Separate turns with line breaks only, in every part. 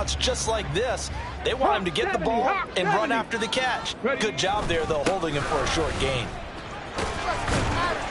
routes just like this. They want him to get the ball and run after the catch. Good job there, though, holding him for a short gain.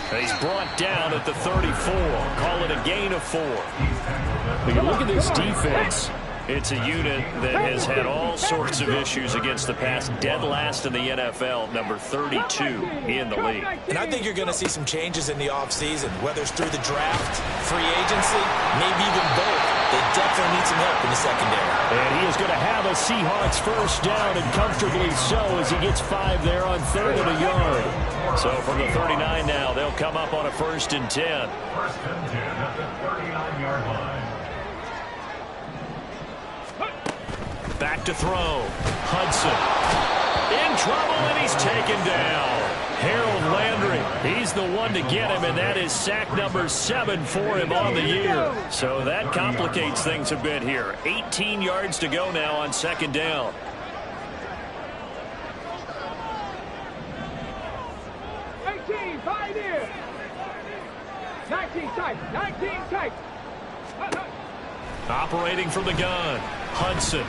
He's brought down at the 34. Call it a gain of 4. When you look at this defense, it's a unit that has had all sorts of issues against the pass. Dead last in the NFL, number 32 in the league.
And I think you're going to see some changes in the offseason, whether it's through the draft, free agency, maybe even both. They definitely need some help in the secondary.
And he is going to have a Seahawks first down, and comfortably so, as he gets 5 there on 3rd and a yard. So from the 39 now, they'll come up on a 1st and 10.
1st and 10 at the 39-yard line.
Back to throw. Hudson in trouble, and he's taken down. Harold Landry, he's the one to get him, and that is sack number 7 for him on the year. So that complicates things a bit here. 18 yards to go now on 2nd down.
Five here. 19 tight. 19 tight.
Operating from the gun. Hudson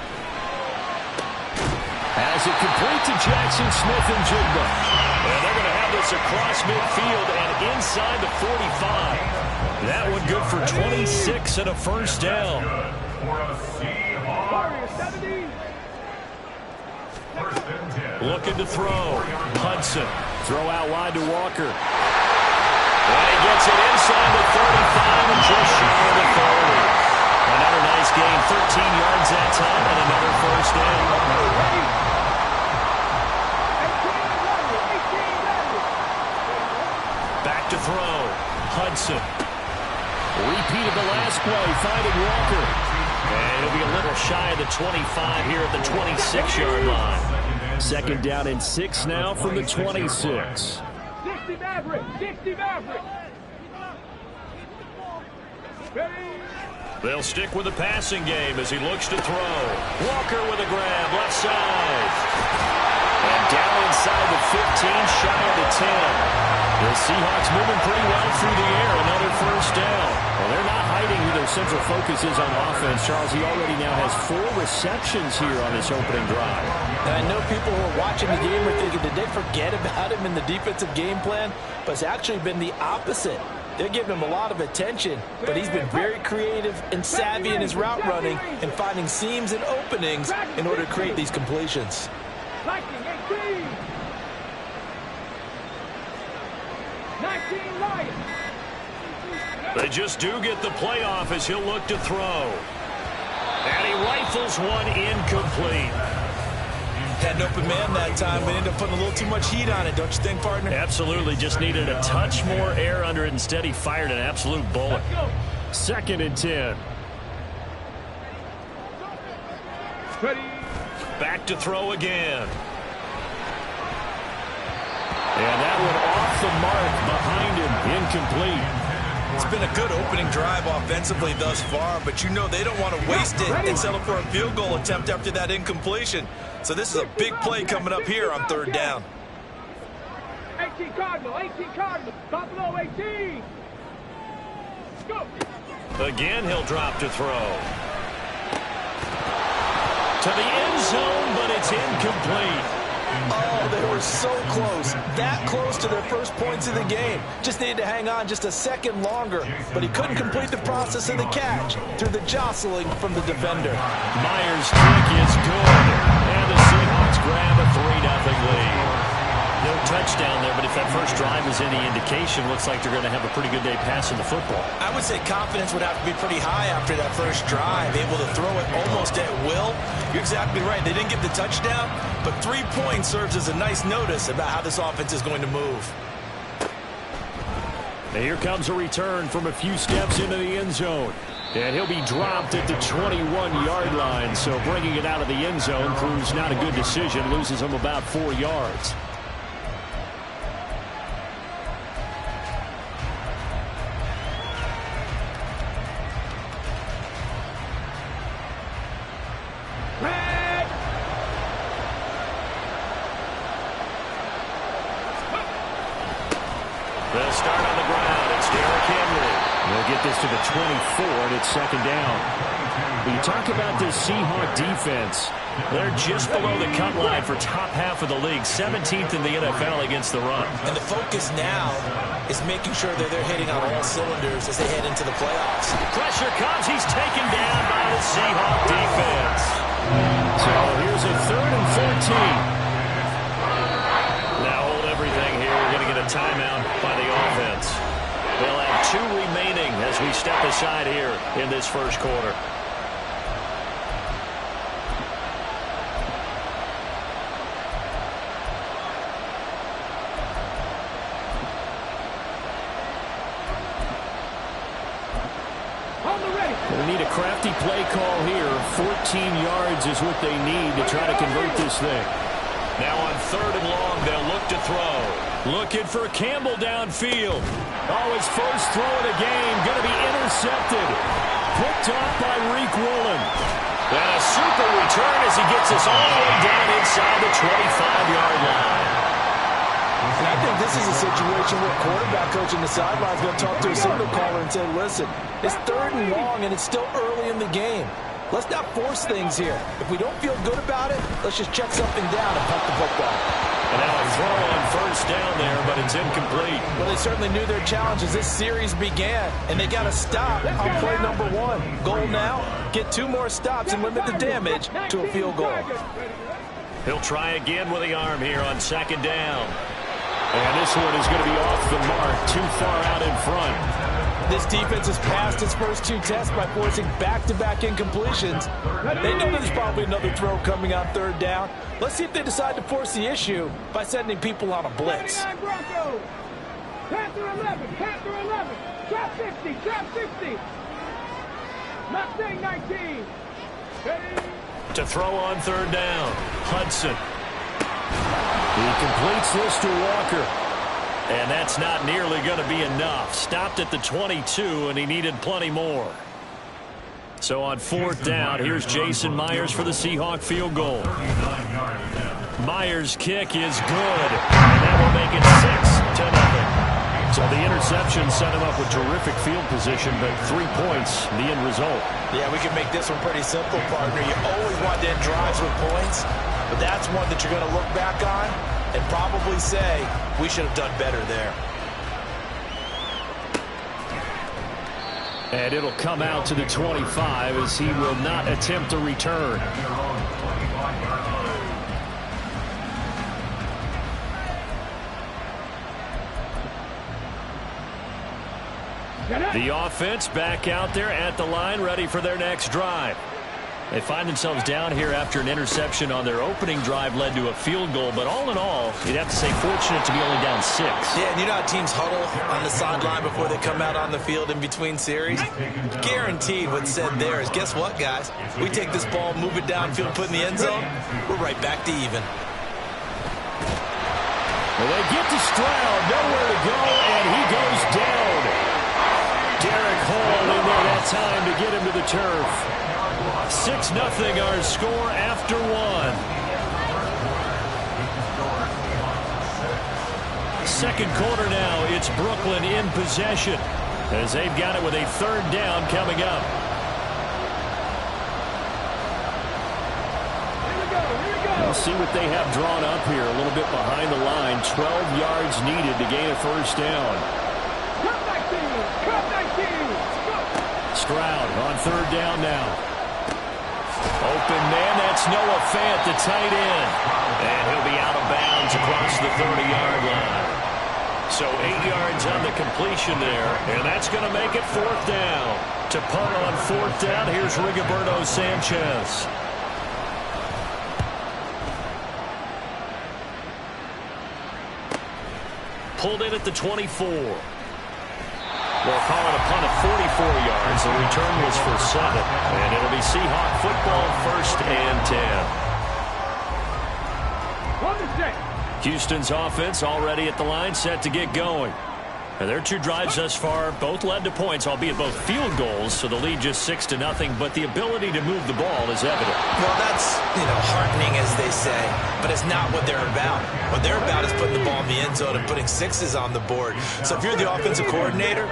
has it complete to Jackson Smith-Njigba. And they're going to have this across midfield and inside the 45. That one good for 26 and a 1st down. Looking to throw. Hudson. Throw out wide to Walker. And he gets it inside the 35 and just shy of the 30. Another nice gain, 13 yards that time, and another 1st down. Back to throw. Hudson. Repeat of the last play, finding Walker. And it'll be a little shy of the 25 here at the 26-yard line. 2nd down and 6 now from the 26.
60 Maverick. 60 Maverick.
They'll stick with the passing game as he looks to throw. Walker with a grab, left side. And down inside the 15, shy of the 10. The Seahawks moving pretty well through the air. Another 1st down. Well, they're not hiding who their central focus is on offense. Charles, he already now has 4 receptions here on this opening drive.
And I know people who are watching the game are thinking, did they forget about him in the defensive game plan? But it's actually been the opposite. They're giving him a lot of attention, but he's been very creative and savvy in his route running and finding seams and openings in order to create these completions.
19 Lions.
They just do get the playoff as he'll look to throw. And he rifles one incomplete.
Had an open man that time, but ended up putting a little too much heat on it, don't you think, partner?
Absolutely. Just needed a touch more air under it. Instead, he fired an absolute bullet. 2nd and 10. Back to throw again. And that one off the mark behind him. Incomplete.
It's been a good opening drive offensively thus far, but you know they don't want to waste it and settle for a field goal attempt after that incompletion. So this is a big play coming up here on 3rd down.
18 Cardinal, 18 Cardinal, top low 18. Go.
Again, he'll drop to throw. To the end zone, but it's incomplete.
Oh, they were so close. That close to their first points of the game. Just needed to hang on just a second longer, but he couldn't complete the process of the catch through the jostling from the defender.
Myers' kick is good, and the Seahawks grab a 3-0 lead. No touchdown there, but if that first drive is any indication, looks like they're going to have a pretty good day passing the football.
I would say confidence would have to be pretty high after that first drive, able to throw it almost at will. You're exactly right. They didn't get the touchdown, but 3 points serves as a nice notice about how this offense is going to move.
And here comes a return from a few steps into the end zone. And he'll be dropped at the 21-yard line, so bringing it out of the end zone proves not a good decision, loses him about 4 yards. They'll start on the ground. It's Derrick Henry. They'll get this to the 24, and it's 2nd down. You talk about this Seahawk defense. They're just below the cut line for top half of the league, 17th in the NFL against the run.
And the focus now is making sure that they're hitting on all cylinders as they head into the playoffs.
Pressure comes. He's taken down by the Seahawk defense. So here's a 3rd and 14. Now hold everything here. We're going to get a timeout by the offense. They'll have 2 remaining as we step aside here in this first quarter. They need a crafty play call here. 14 yards is what they need to try to convert this thing. Now on 3rd and long, they'll look to throw. Looking for Campbell downfield. Oh, his first throw of the game going to be intercepted. Picked off by Reek Woolen. And a super return as he gets us all the way down inside the 25-yard line.
And I think this is a situation where quarterback coach in the sideline is going to talk to a signal caller and say, listen, it's 3rd and long and it's still early in the game. Let's not force things here. If we don't feel good about it, let's just check something down and punt the football.
And now a throw on 1st down there, but it's incomplete.
Well, they certainly knew their challenge as this series began, and they got to stop on play number 1. Goal now, get 2 more stops and limit the damage to a field goal.
He'll try again with the arm here on 2nd down. And this one is going to be off the mark, too far out in front.
This defense has passed its first 2 tests by forcing back-to-back incompletions. They know there's probably another throw coming on 3rd down. Let's see if they decide to force the issue by sending people on a blitz.
Panther 11, Panther 11, trap 60, trap 60. Mustang 19. Ready?
To throw on 3rd down, Hudson. He completes this to Walker. And that's not nearly going to be enough. Stopped at the 22, and he needed plenty more. So on 4th down, here's Jason Myers for the Seahawk field goal. Myers' kick is good, and that will make it 6-0. So the interception set him up with terrific field position, but 3 points, the end result.
Yeah, we can make this one pretty simple, partner. You always want to end drives with points, but that's one that you're going to look back on and probably say, we should have done better there.
And it'll come out to the 25 as he will not attempt a return. The offense back out there at the line, ready for their next drive. They find themselves down here after an interception on their opening drive led to a field goal. But all in all, you'd have to say fortunate to be only down 6.
Yeah, and you know how teams huddle on the sideline before they come out on the field in between series? Guaranteed what's said there is, guess what, guys? We take this ball, move it downfield, put it in the end zone, we're right back to even.
Well, they get to Stroud, nowhere to go, and he goes down. Derek Hall in there that time to get him to the turf. 6-0 our score after 1. Second quarter now, it's Brooklyn in possession as they've got it with a 3rd down coming up. We'll see what they have drawn up here, a little bit behind the line. 12 yards needed to gain a 1st down. Stroud on 3rd down now. Open man, that's Noah Fant, the tight end. And he'll be out of bounds across the 30-yard line. So 8 yards on the completion there, and that's going to make it 4th down. To punt on 4th down, here's Rigoberto Sanchez. Pulled in at the 24. We'll call it a punt of 44 yards. The return was for 7. And it'll be Seahawk football, 1st and 10. Houston's offense already at the line, set to get going. And their two drives thus far both led to points, albeit both field goals, so the lead just 6-0, but the ability to move the ball is evident.
Well, that's, heartening, as they say, but it's not what they're about. What they're about is putting the ball in the end zone and putting sixes on the board. So if you're the offensive coordinator,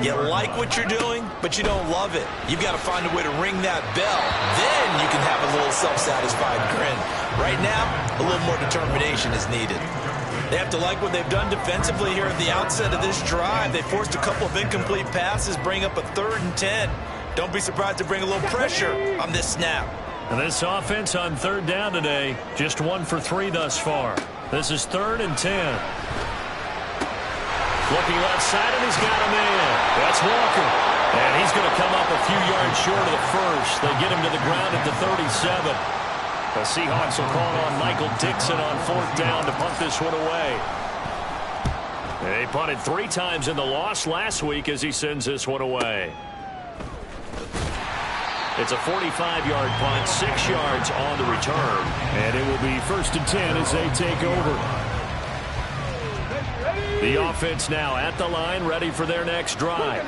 you like what you're doing, but you don't love it. You've got to find a way to ring that bell. Then you can have a little self-satisfied grin. Right now, a little more determination is needed. They have to like what they've done defensively here at the outset of this drive. They forced a couple of incomplete passes, bring up a 3rd and 10. Don't be surprised to bring a little pressure on this snap.
And this offense on 3rd down today, just 1 for 3 thus far. This is 3rd and 10. Looking left side, and he's got a man. That's Walker. And he's going to come up a few yards short of the first. They get him to the ground at the 37. The Seahawks will call on Michael Dixon on 4th down to punt this one away. They punted 3 times in the loss last week as he sends this one away. It's a 45-yard punt, 6 yards on the return. And it will be 1st and 10 as they take over. The offense now at the line, ready for their next drive.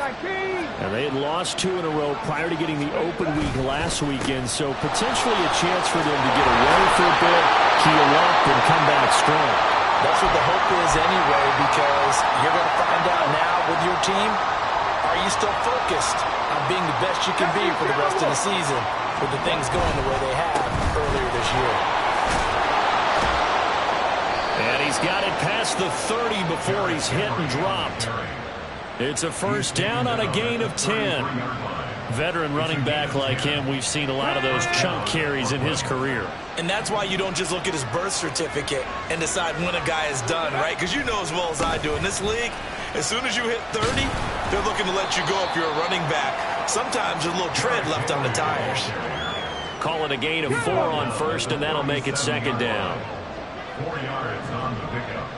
And they had lost 2 in a row prior to getting the open week last weekend, so potentially a chance for them to get away for a bit, heal up, and come back strong.
That's what the hope is anyway, because you're going to find out now with your team, are you still focused on being the best you can be for the rest of the season with the things going the way they have earlier this year?
And he's got it past the 30 before he's hit and dropped. It's a 1st down on a gain of 10. Veteran running back like him, we've seen a lot of those chunk carries in his career.
And that's why you don't just look at his birth certificate and decide when a guy is done, right? Because you know as well as I do, in this league, as soon as you hit 30, they're looking to let you go if you're a running back. Sometimes there's a little tread left on the tires.
Call it a gain of 4 on 1st, and that'll make it 2nd down.
4 yards on the pickup.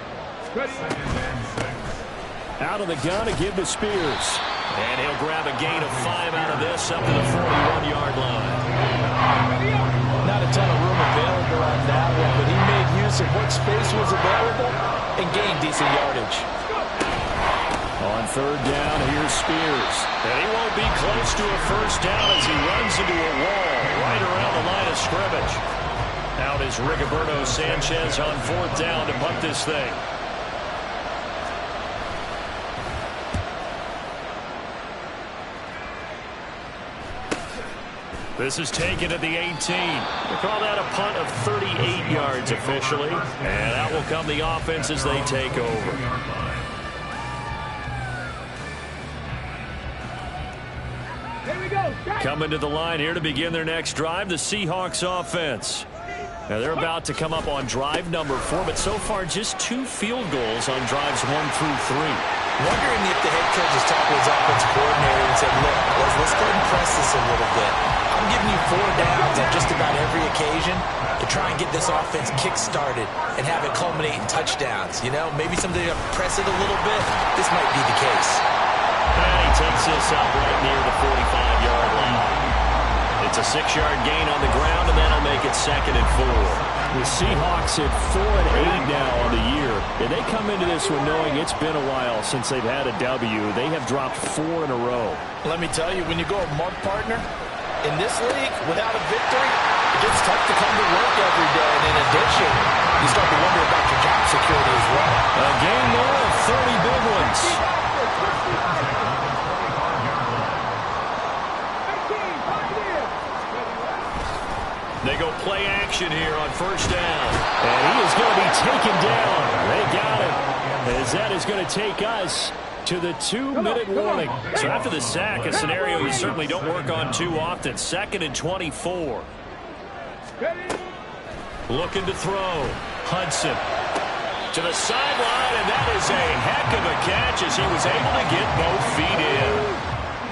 2nd and 6.
Out of the gun to give to Spears. And he'll grab a gain of 5 out of this up to the 41-yard line.
Not a ton of room available on that one, but he made use of what space was available and gained decent yardage.
On 3rd down, here's Spears. And he won't be close to a 1st down as he runs into a wall right around the line of scrimmage. Out is Rigoberto Sanchez on 4th down to punt this thing. This is taken at the 18. We call that a punt of 38 yards officially. And out will come the offense as they take over.
Here we go.
Coming to the line here to begin their next drive, the Seahawks offense. Now they're about to come up on drive number 4, but so far just 2 field goals on drives 1 through 3.
Wondering if the head coach has talked to his offensive coordinator and said, look, let's go ahead and press this a little bit. I'm giving you 4 downs on just about every occasion to try and get this offense kick-started and have it culminate in touchdowns. Maybe somebody to press it a little bit. This might be the case.
And he takes this up right near the 45-yard line. It's a 6-yard gain on the ground, and that'll make it 2nd and 4. The Seahawks at 4-8 now on the year. And they come into this one knowing it's been a while since they've had a W. They have dropped 4 in a row.
Let me tell you, when you go a month, partner, in this league, without a victory, it gets tough to come to work every day. And in addition, you start to wonder about your job security as well.
A game there of 30 big ones. They go play action here on 1st down. And he is going to be taken down. They got him. As that is going to take us to the 2-minute warning. So after the sack, a scenario you certainly don't work on too often. 2nd and 24. Looking to throw. Hudson to the sideline, and that is a heck of a catch as he was able to get both feet in.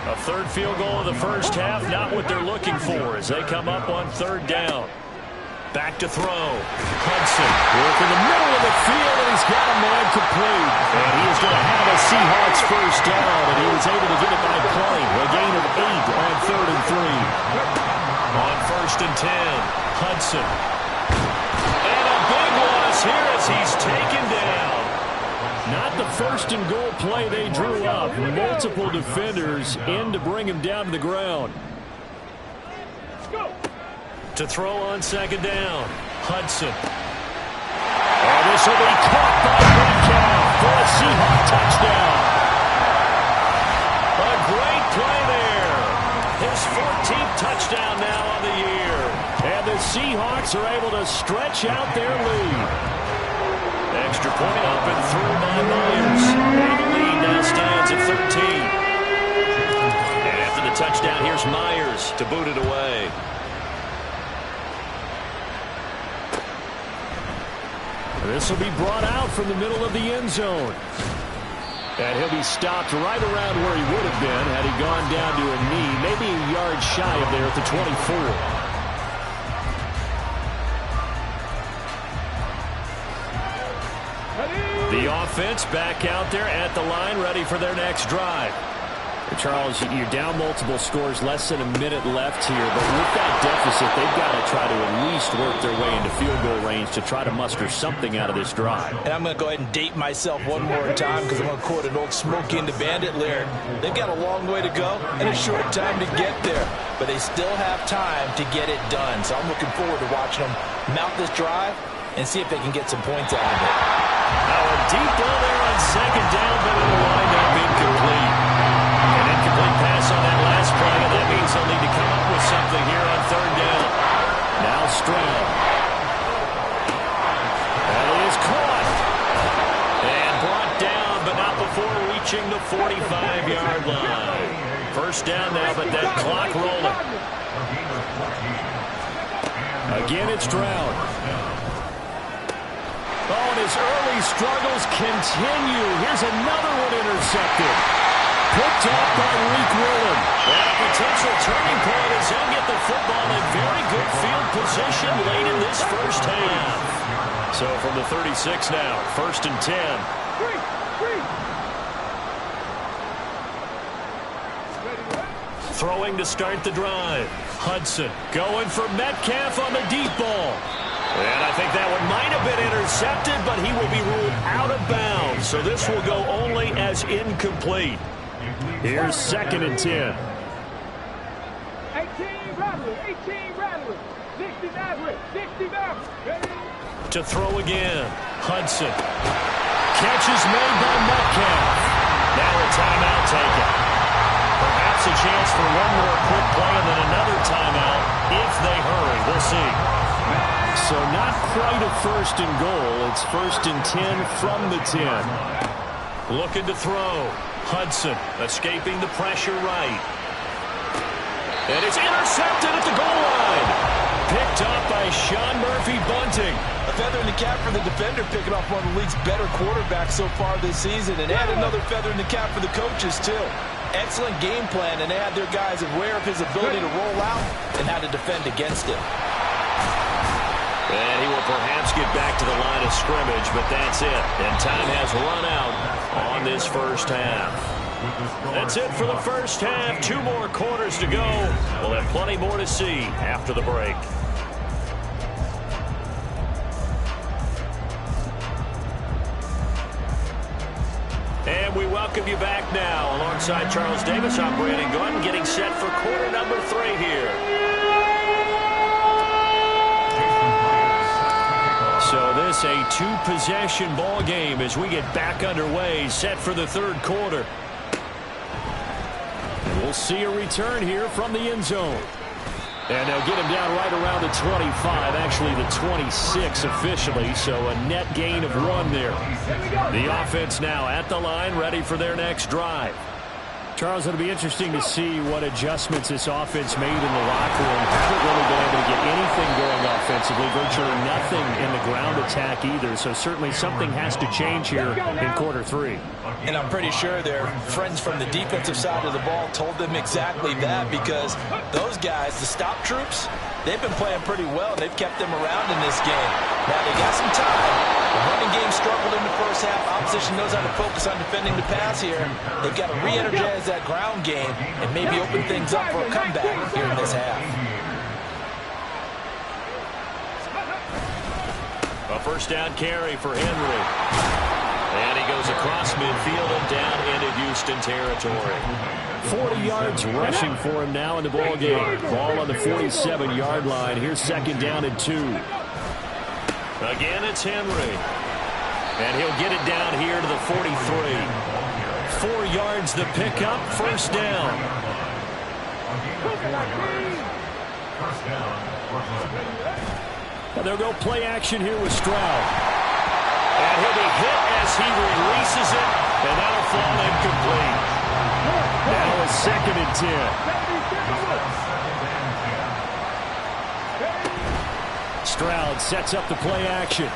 A 3rd field goal of the first half, not what they're looking for as they come up on 3rd down. Back to throw. Hudson work in the middle of the field, and he's got a man complete. And he is going to have a Seahawks 1st down, and he was able to get it by play. A gain of 8 on 3rd and 3. On 1st and 10, Hudson. And a big loss here as he's taken down. Not the first and goal play they drew up. Multiple defenders in to bring him down to the ground. To throw on second down, Hudson. And this will be caught by Metcalf for a Seahawk touchdown. A great play there. His 14th touchdown now on the year. And the Seahawks are able to stretch out their lead. Extra point up and through by Myers. And the lead now stands at 13. And after the touchdown, here's Myers to boot it away. This will be brought out from the middle of the end zone. And he'll be stopped right around where he would have been had he gone down to a knee, maybe a yard shy of there at the 24. The offense back out there at the line, ready for their next drive. Charles, you're down multiple scores, less than a minute left here, but with that deficit, they've got to try to at least work their way into field goal range to try to muster something out of this drive.
And I'm going to go ahead and date myself one more time because I'm going to quote an old Smokey and the Bandit lyric. They've got a long way to go and a short time to get there, but they still have time to get it done. So I'm looking forward to watching them mount this drive and see if they can get some points out of it.
Now a deep ball there on second down, but it'll wind up incomplete. An incomplete pass on that last play, and that means they'll need to come up with something here on third down. Now Stroud. That is caught. And brought down, but not before reaching the 45-yard line. First down now, but that clock rolling. Again, it's Stroud. Oh, and his early struggles continue. Here's another one intercepted. Picked up by Reek Willen. And a potential turning point as he'll get the football in very good field position late in this first half. So from the 36 now, 1st and 10. Throwing to start the drive. Hudson going for Metcalf on the deep ball. And I think that one might have been intercepted, but he will be ruled out of bounds. So this will go only as incomplete. Here's 2nd and 10.
18 Rattler, 60 Maverick, 60 Maverick.
To throw again, Hudson. Catch is made by Metcalf. Now a timeout taken. Perhaps a chance for one more quick play and then another timeout if they hurry. We'll see. So not quite a 1st and goal. It's 1st and 10 from the 10. Looking to throw. Hudson escaping the pressure right. And it's intercepted at the goal line. Picked up by Sean Murphy-Bunting.
A feather in the cap for the defender, picking off one of the league's better quarterbacks so far this season. And add another feather in the cap for the coaches, too. Excellent game plan, and they had their guys aware of his ability to roll out and how to defend against it.
And he will perhaps get back to the line of scrimmage, but that's it. And time has run out on this first half. That's it for the first half. 2 more quarters to go. We'll have plenty more to see after the break. And we welcome you back now. Alongside Charles Davis, I'm Brandon Gordon, getting set for quarter number 3 here. So this a 2-possession ball game as we get back underway, set for the 3rd quarter. And we'll see a return here from the end zone. And they'll get him down right around the 25, actually the 26 officially, so a net gain of 1 there. The offense now at the line, ready for their next drive. Charles, it'll be interesting to see what adjustments this offense made in the locker room. Haven't really been able to get anything going offensively, virtually nothing in the ground attack either. So certainly something has to change here in quarter 3.
And I'm pretty sure their friends from the defensive side of the ball told them exactly that, because those guys, the stop troops, they've been playing pretty well, and they've kept them around in this game. Now they got some time. The running game struggled in the first half. Opposition knows how to focus on defending the pass here. They've got to re-energize that ground game and maybe open things up for a comeback here in this half. A
first down carry for Henry. And he goes across midfield and down into Houston territory.
40 yards rushing for him now in the ball game. Ball on the 47-yard line. Here's second down and 2.
Again, it's Henry. And he'll get it down here to the 43. 4 yards the pickup, first down.
And they'll go play action here with Stroud.
And he'll be hit as he releases it, and that'll fall incomplete.
Now it's second and 10. Stroud sets up the play action.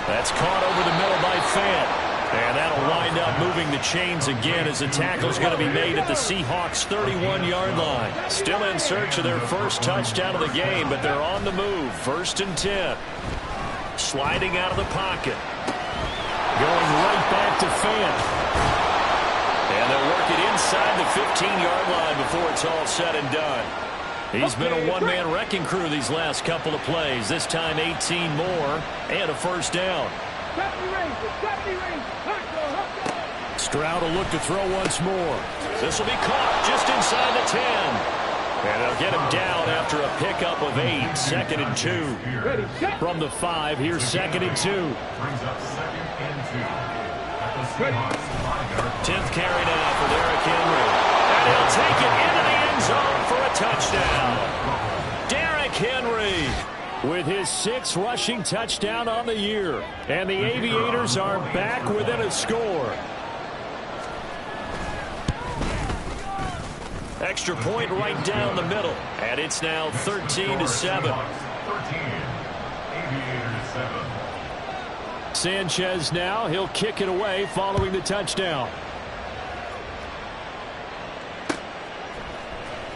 That's caught over the middle by Fant. And that'll wind up moving the chains again as the tackle's going to be made at the Seahawks' 31-yard line. Still in search of their first touchdown of the game, but they're on the move. First and 10. Sliding out of the pocket.
Going right back to Fant.
And they'll work it inside the 15-yard line before it's all said and done. He's been a one-man wrecking crew these last couple of plays. This time 18 more and a first down.
Stroud will look to throw once more.
This will be caught just inside the 10. And they'll get him down after a pickup of 8. Second and 2.
From the 5, here's second and 2.
10th carry now for Derrick Henry. And he'll take it into the end zone for a touchdown. Derrick Henry
with his 6th rushing touchdown on the year. And the Aviators are back within a score.
Extra point right down the middle. And it's now 13-7.
Sanchez now. He'll kick it away following the touchdown.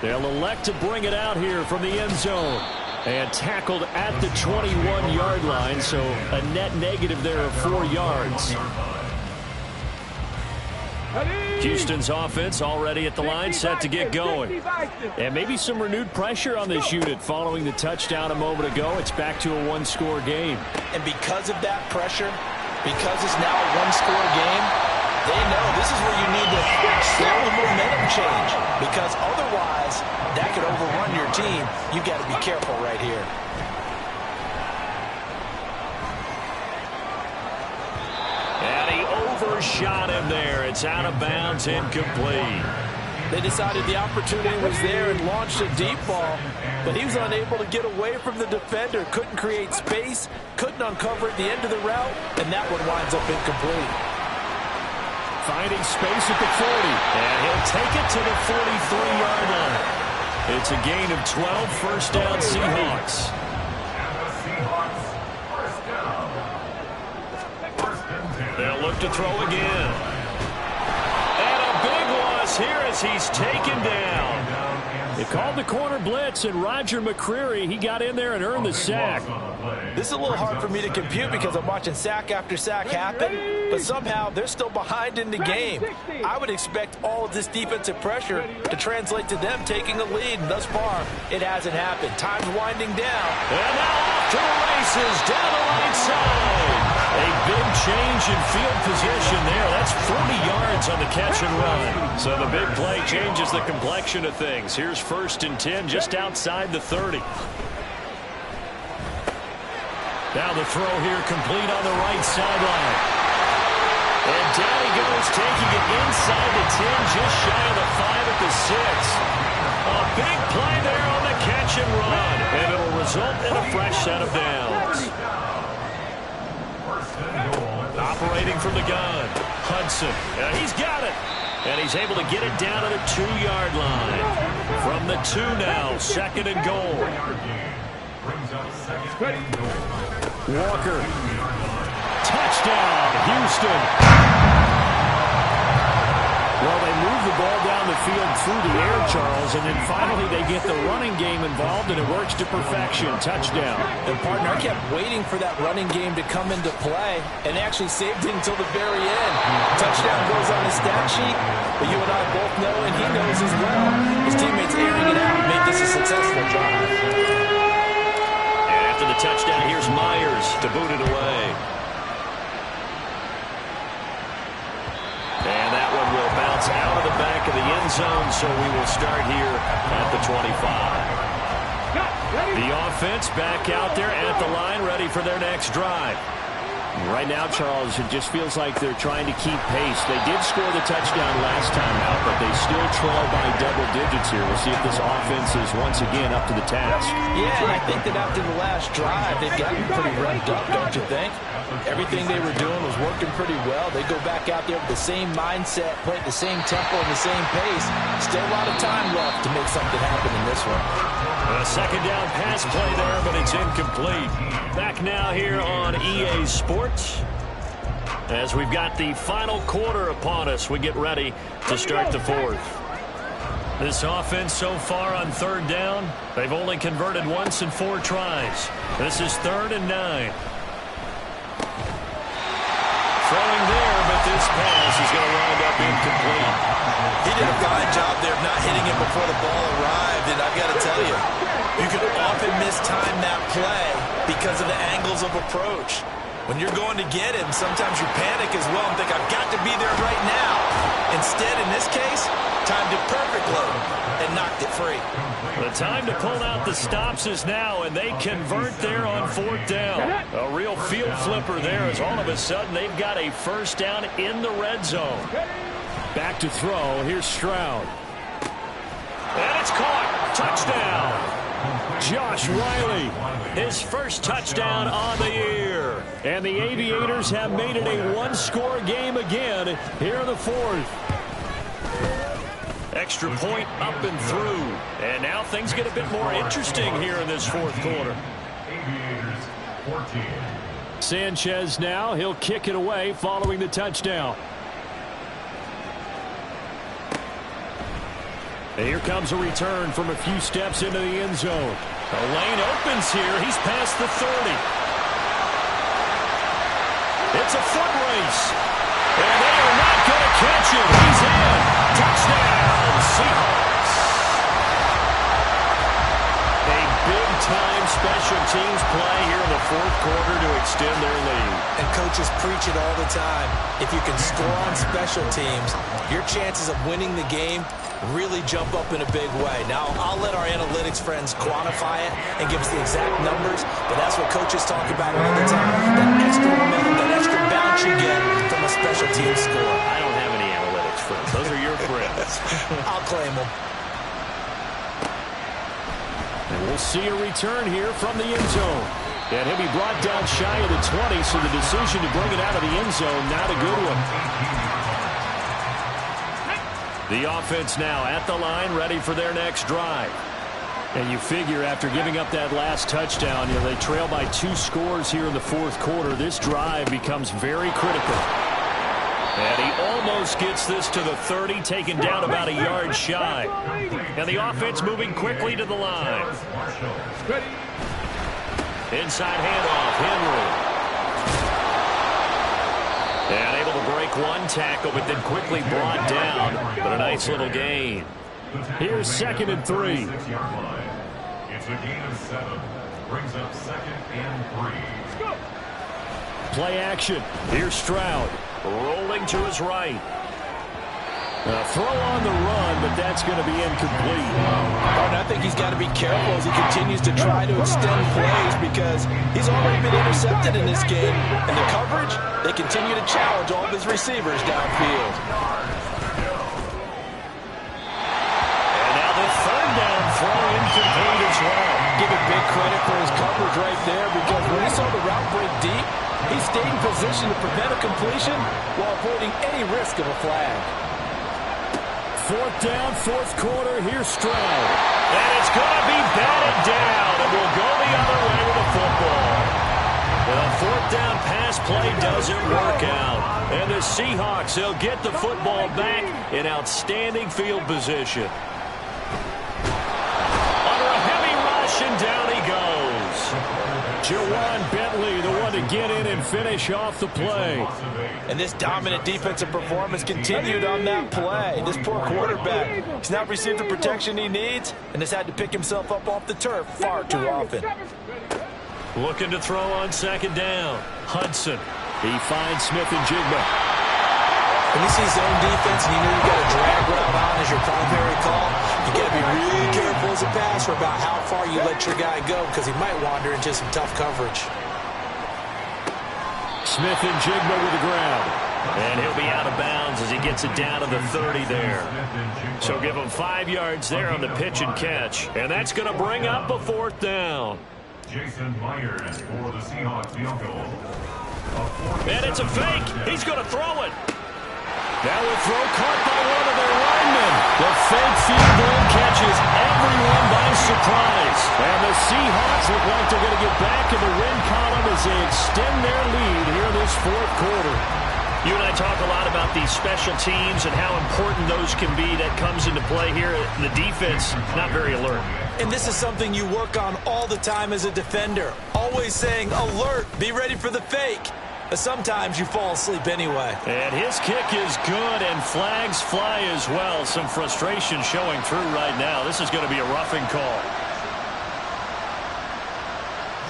They'll elect to bring it out here from the end zone. And tackled at the 21-yard line, so a net negative there of 4 yards.
Houston's offense already at the line, set to get going.
And maybe some renewed pressure on this unit following the touchdown a moment ago. It's back to a one-score game.
And because of that pressure, because it's now a one-score game, they know this is where you need to slow the momentum change, because otherwise that could overrun your team. You've got to be careful right here.
And he overshot him there. It's out of bounds, incomplete.
They decided the opportunity was there and launched a deep ball, but he was unable to get away from the defender, couldn't create space, couldn't uncover at the end of the route, and that one winds up incomplete.
Finding space at the 40.
And he'll take it to the 43-yard line. It's a gain of 12, first down Seahawks. They'll look to throw again. And a big loss here as he's taken down.
They called the corner blitz, and Roger McCreary, he got in there and earned the sack.
This is a little hard for me to compute because I'm watching sack after sack happen, but somehow they're still behind in the game. I would expect all of this defensive pressure to translate to them taking a lead, and thus far, it hasn't happened. Time's winding down.
And now off to the races down the right side. A big change in field position there. That's 40 yards on the catch and run. So the big play changes the complexion of things. Here's first and 10 just outside the 30. Now the throw here complete on the right sideline. And down he goes, taking it inside the 10, just shy of the 5 at the 6. A big play there on the catch and run. And it'll result in a fresh set of downs. Operating from the gun, Hudson. He's got it. And he's able to get it down to the 2-yard line. From the 2 now, second and goal.
Walker. Touchdown, Houston. Well, they move the ball down the field through the air, Charles, and then finally they get the running game involved, and it works to perfection. Touchdown.
And, partner, I kept waiting for that running game to come into play, and they actually saved it until the very end. Touchdown goes on the stat sheet, but you and I both know, and he knows as well, his teammates airing it out made this a successful drive.
And after the touchdown, here's Myers to boot it away. end zone, so we will start here at the 25. The offense back out there at the line, ready for their next drive.
Right now, Charles, it just feels like they're trying to keep pace. They did score the touchdown last time out, but they still trail by double digits here. We'll see if this offense is once again up to the task.
Yeah, and I think that after the last drive, they've gotten pretty revved up, don't you think? Everything they were doing was working pretty well. They go back out there with the same mindset, play at the same tempo and the same pace. Still a lot of time left to make something happen in this one.
A second down pass play there, but it's incomplete. Back now here on EA Sports. As we've got the final quarter upon us, we get ready to start the fourth. This offense so far on third down, they've only converted once in 4 tries. This is 3rd and 9. Throwing there, but this pass is going to wind up incomplete.
He did a fine job there of not hitting it before the ball arrived, and I've got to tell you, you can often mistime that play because of the angles of approach. When you're going to get him, sometimes you panic as well and think, I've got to be there right now. Instead, in this case, timed it perfectly and knocked it free.
The time to pull out the stops is now, and they convert there on 4th down. A real field flipper there as all of a sudden they've got a first down in the red zone.
Back to throw. Here's Stroud.
And it's caught. Touchdown.
Josh Riley.
His first touchdown on the year.
And the Aviators have made it a one-score game again here in the 4th.
Extra point up and through. And now things get a bit more interesting here in this 4th quarter.
Aviators 14.
Sanchez now. He'll kick it away following the touchdown. And here comes a return from a few steps into the end zone.
The lane opens here. He's past the 30. It's a foot race. And they are not going to catch him. He's in. Touchdown, Seahawks. A big-time special teams play here in the 4th quarter to extend their lead.
And coaches preach it all the time. If you can score on special teams, your chances of winning the game really jump up in a big way. Now, I'll let our analytics friends quantify it and give us the exact numbers, but that's what coaches talk about all the time. That extra momentum, that extra bounce you get from a special team score.
I don't have any analytics friends. Those are your friends.
I'll claim them.
And we'll see a return here from the end zone. And he'll be brought down shy of the 20, so the decision to bring it out of the end zone, not a good one.
The offense now at the line, ready for their next drive.
And you figure after giving up that last touchdown, they trail by 2 scores here in the 4th quarter. This drive becomes very critical.
And he almost gets this to the 30, taken down about a yard shy. And the offense moving quickly to the line. Inside handoff, Henry. And able to break one tackle, but then quickly brought down. But a nice little gain.
Here's 2nd and 3.
It's a gain of 7. Brings up 2nd and 3.
Play action. Here's Stroud.
Rolling to his right.
Throw on the run, but that's going to be incomplete.
And I think he's got to be careful as he continues to try to extend plays because he's already been intercepted in this game. And the coverage, they continue to challenge all of his receivers downfield.
And now the 3rd down throw incomplete as well.
Give him big credit for his coverage right there because when he saw the route break deep, he stayed in position to prevent a completion while avoiding any risk of a flag.
4th down, 4th quarter. Here's Stroud.
And it's going to be batted down, and we'll go the other way with the football. The 4th down pass play doesn't work out. And the Seahawks, they'll get the football back in outstanding field position. Under a heavy rush, and down he goes.
Jawan Bentley, the one to get in and finish off the play.
And this dominant defensive performance continued on that play. This poor quarterback, he's not received the protection he needs and has had to pick himself up off the turf far too often.
Looking to throw on 2nd down. Hudson.
He finds Smith and Jigba.
When you see zone defense and you know you've got a drag route on as your primary call, you got to be really careful as a passer about how far you let your guy go because he might wander into some tough coverage.
Smith and Gggg with the grab. And he'll be out of bounds as he gets it down to the 30 there. So give him 5 yards there on the pitch and catch. And that's going to bring up a 4th down.
Jason Myers for the Seahawks field goal.
And it's a fake. He's going to throw it. That will throw caught by one of their linemen. The fake field goal catches everyone by surprise. And the Seahawks look like they're going to get back in the win column as they extend their lead here this 4th quarter. You and I talk a lot about these special teams and how important those can be. That comes into play here. The defense, not very alert.
And this is something you work on all the time as a defender. Always saying, alert, be ready for the fake. But sometimes you fall asleep anyway.
And his kick is good, and flags fly as well. Some frustration showing through right now. This is going to be a roughing call.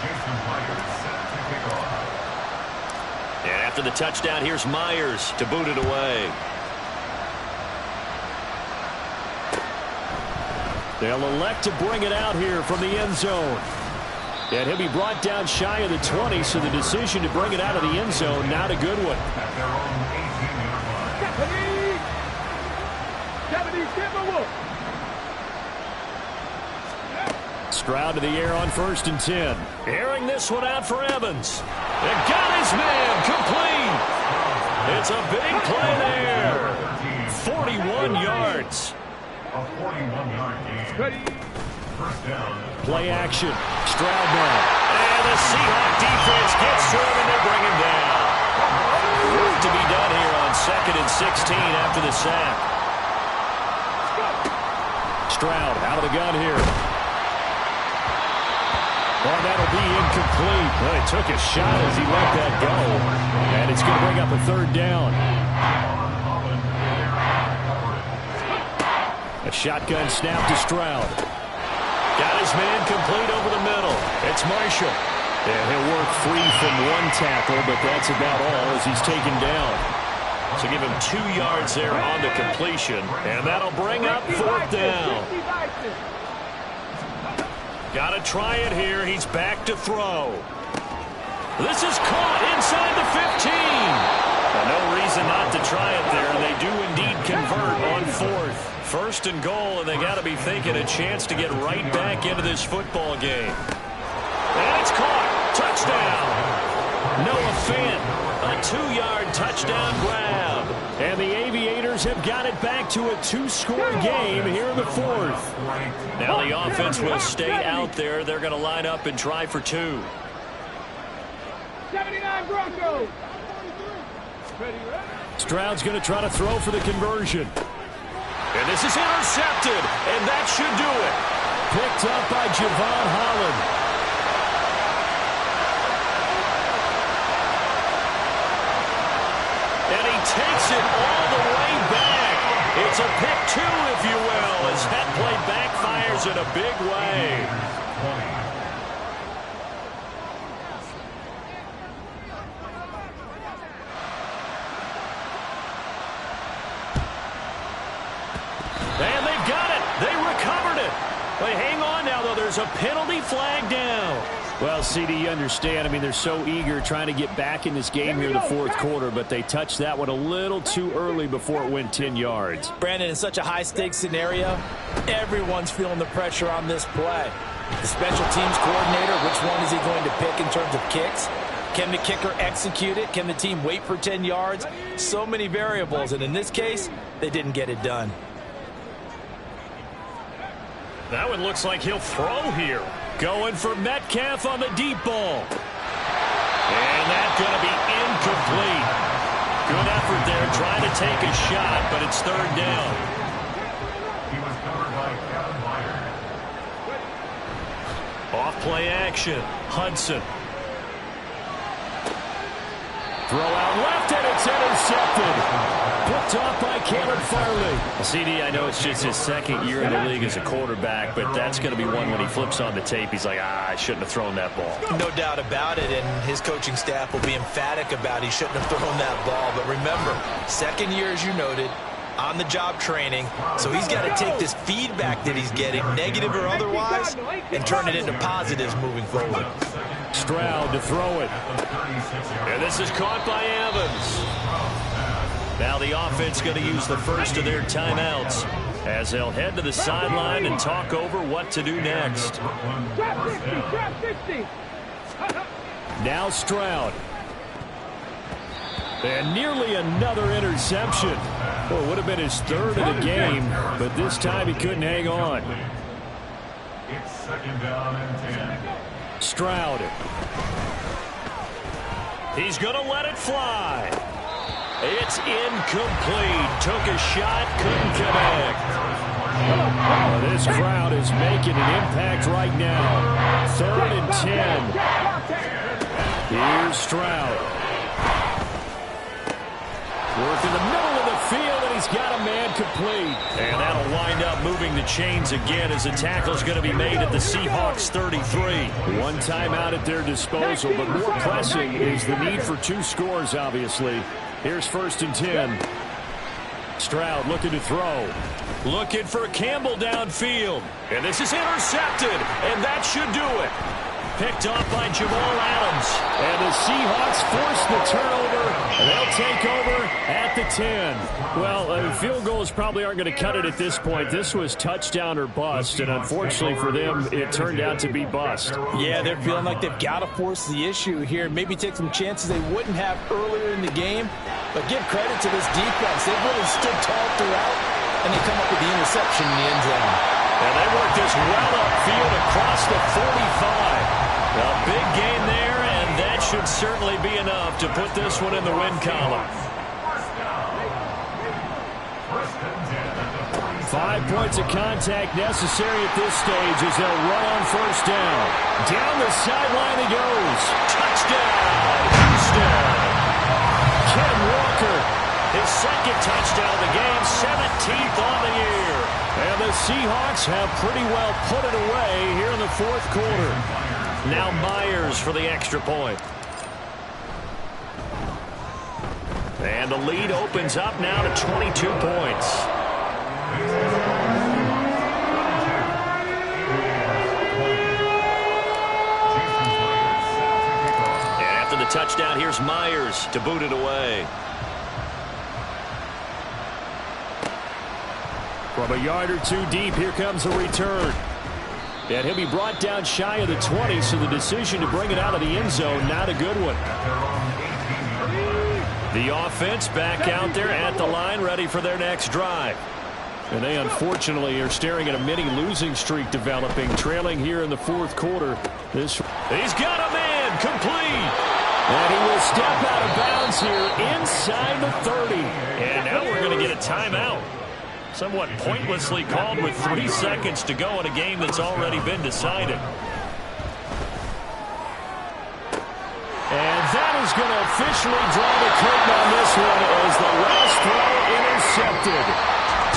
Jason Myers set to kick off.
And after the touchdown, here's Myers to boot it away. They'll elect to bring it out here from the end zone. And he'll be brought down shy of the 20, so the decision to bring it out of the end zone, not a good one.
At their own 18-yard line.
Japanese Timberwolves.
Stroud to the air on 1st and 10. Airing this one out for Evans. And got his man complete. It's a big play there. 41 yards.
A 41-yard gain. First down.
Play action. Stroud now. And the Seahawk defense gets to him, and they bring him down. Work to be done here on 2nd and 16 after the sack. Stroud out of the gun here. Well, that'll be incomplete. Well, he took a shot as he let that go. And it's going to bring up a 3rd down. A shotgun snap to Stroud. Got his man complete over the middle. It's Marshall. And he'll work free from one tackle, but that's about all as he's taken down. So give him 2 yards there on the completion. And that'll bring up 4th down. Got to try it here. He's back to throw. This is caught inside the 15. Well, no reason not to try it there. And they do indeed convert on 4th. 1st and goal, and they got to be thinking a chance to get right back into this football game. And it's caught. Touchdown. Noah Fant, a 2-yard touchdown grab. And the Aviators have got it back to a 2-score game here in the 4th. Now the offense will stay out there. They're going to line up and try for 2.
79 Broncos.
Stroud's going to try to throw for the conversion.
And this is intercepted, and that should do it.
Picked up by Javon Holland.
And he takes it all the way back. It's a pick 2, if you will, as that play backfires in a big way. And they've got it. They recovered it. They hang on now, though. There's a penalty flag down.
Well, CD, you understand. I mean, they're so eager trying to get back in this game here in the 4th quarter, but they touched that one a little too early before it went 10 yards.
Brandon, in such a high-stakes scenario, everyone's feeling the pressure on this play. The special teams coordinator, which one is he going to pick in terms of kicks? Can the kicker execute it? Can the team wait for 10 yards? So many variables, and in this case, they didn't get it done.
That one looks like he'll throw here. Going for Metcalf on the deep ball. And that's going to be incomplete. Good effort there trying to take a shot, but it's 3rd down.
He was covered by Kevin Myers.
Off play action. Hudson. Throw out left, and it's intercepted.
Picked off by Caleb Farley.
CD, I know it's just his second year in the league as a quarterback, but that's going to be one when he flips on the tape, he's like, I shouldn't have thrown that ball.
No doubt about it, and his coaching staff will be emphatic about he shouldn't have thrown that ball. But remember, second year, as you noted, on-the-job training, so he's got to take this feedback that he's getting, negative or otherwise, and turn it into positives moving forward.
Stroud to throw it.
And this is caught by Evans. Now the offense going to use the first of their timeouts as they'll head to the sideline and talk over what to do next.
Drop 60, drop 60.
Now Stroud. And nearly another interception. Well, it would have been his third of the game, but this time he couldn't hang on.
It's second down and 10.
Stroud.
He's going to let it fly. It's incomplete. Took a shot, couldn't connect.
Well, this crowd is making an impact right now. 3rd and 10. Here's Stroud. Work in the middle of the field, and he's got a man complete.
And that'll wind up moving the chains again as the tackle's going to be made at the Seahawks 33.
One timeout at their disposal, but more pressing is the need for 2 scores, obviously. Here's 1st and 10. Stroud looking to throw.
Looking for Campbell downfield. And this is intercepted, and that should do it. Picked off by Jamal Adams.
And the Seahawks force the turnover. And they'll take over at the 10. Well, field goals probably aren't going to cut it at this point. This was touchdown or bust, and unfortunately for them, it turned out to be bust.
Yeah, they're feeling like they've got to force the issue here. Maybe take some chances they wouldn't have earlier in the game. But give credit to this defense. They've really stood tall throughout, and they come up with the interception in the end zone.
And they work this well upfield across the 45. A big gain there, and that should certainly be enough to put this one in the win column.
5 points of contact necessary at this stage as they'll run on 1st down. Down the sideline he goes.
Touchdown, Houston.
Ken Walker.
His second touchdown of the game, 17th on the year.
And the Seahawks have pretty well put it away here in the 4th quarter.
Now Myers for the extra point. And the lead opens up now to 22 points. And after the touchdown, here's Myers to boot it away.
From a yard or 2 deep, here comes a return. And he'll be brought down shy of the 20, so the decision to bring it out of the end zone, not a good one.
The offense back out there at the line, ready for their next drive.
And they unfortunately are staring at a mini losing streak developing, trailing here in the 4th quarter. He's
got a man complete.
And he will step out of bounds here inside the 30.
And now we're going to get a timeout. Somewhat pointlessly called with 3 seconds to go in a game that's already been decided.
And that is going to officially draw the curtain on this one as the last throw intercepted.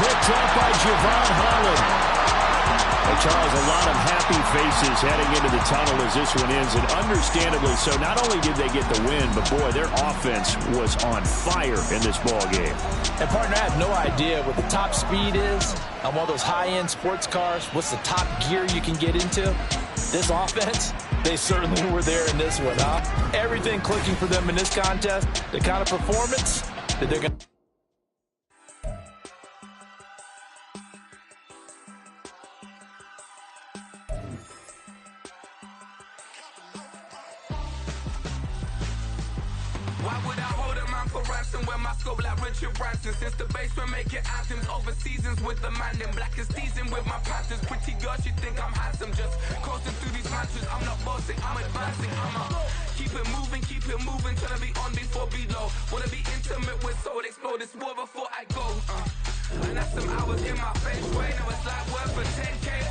Picked up by Javon Holland. Hey, Charles, a lot of happy faces heading into the tunnel as this one ends, and understandably so. Not only did they get the win, but boy, their offense was on fire in this ball game.
And partner, I have no idea what the top speed is on one of those high-end sports cars. What's the top gear you can get into? This offense, they certainly were there in this one, huh? Everything clicking for them in this contest, the kind of performance that they're going to...
Since the basement making anthems over seasons with the man in black is teasing with my panthers. Pretty girl, she think I'm handsome. Just coasting through these mansions. I'm not bossing, I'm advancing. Keep it moving, trying to be on before below. Wanna be intimate with soul, explore this war before I go. And that's some hours in my face. Way now it's like worth for 10K.